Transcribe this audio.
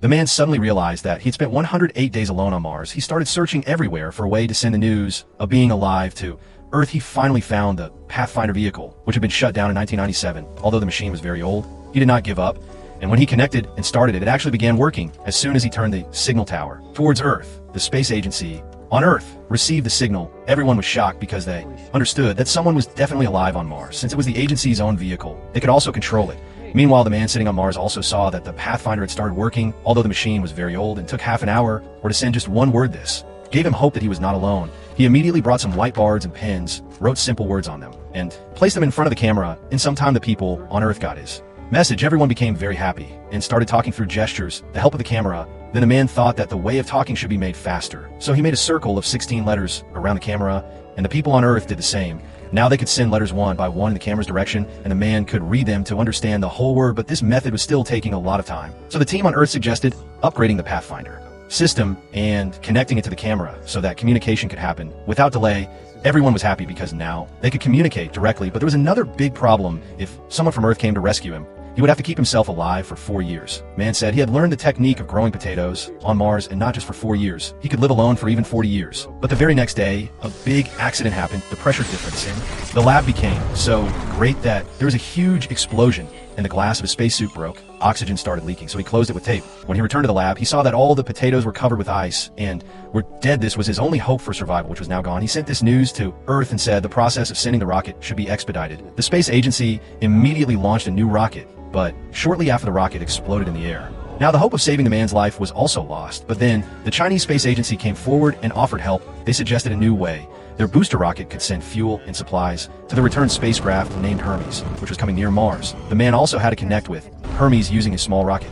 The man suddenly realized that he'd spent 108 days alone on Mars. He started searching everywhere for a way to send the news of being alive to Earth. He finally found the Pathfinder vehicle, which had been shut down in 1997. Although the machine was very old, he did not give up, and when he connected and started it, it actually began working as soon as he turned the signal tower towards Earth. The space agency on Earth received the signal. Everyone was shocked because they understood that someone was definitely alive on Mars. Since it was the agency's own vehicle, they could also control it. Meanwhile, the man sitting on Mars also saw that the Pathfinder had started working, although the machine was very old and took half an hour or to send just one word. This gave him hope that he was not alone. He immediately brought some whiteboards and pens, wrote simple words on them, and placed them in front of the camera. In some time, the people on Earth got his message. Everyone became very happy and started talking through gestures, the help of the camera. Then the man thought that the way of talking should be made faster. So he made a circle of 16 letters around the camera, and the people on Earth did the same. Now they could send letters one by one in the camera's direction, and the man could read them to understand the whole word, but this method was still taking a lot of time. So the team on Earth suggested upgrading the Pathfinder system and connecting it to the camera so that communication could happen without delay. Everyone was happy because now they could communicate directly, but there was another big problem. If someone from Earth came to rescue him, he would have to keep himself alive for 4 years. Man said he had learned the technique of growing potatoes on Mars, and not just for 4 years. He could live alone for even 40 years. But the very next day, a big accident happened. The pressure difference in the lab became so great that there was a huge explosion, and the glass of his spacesuit broke. Oxygen started leaking, so he closed it with tape. When he returned to the lab, he saw that all the potatoes were covered with ice and were dead. This was his only hope for survival, which was now gone. He sent this news to Earth and said the process of sending the rocket should be expedited. The space agency immediately launched a new rocket, but shortly after the rocket exploded in the air. Now the hope of saving the man's life was also lost, but then the Chinese space agency came forward and offered help. They suggested a new way. Their booster rocket could send fuel and supplies to the return spacecraft named Hermes, which was coming near Mars. The man also had to connect with Hermes using his small rocket.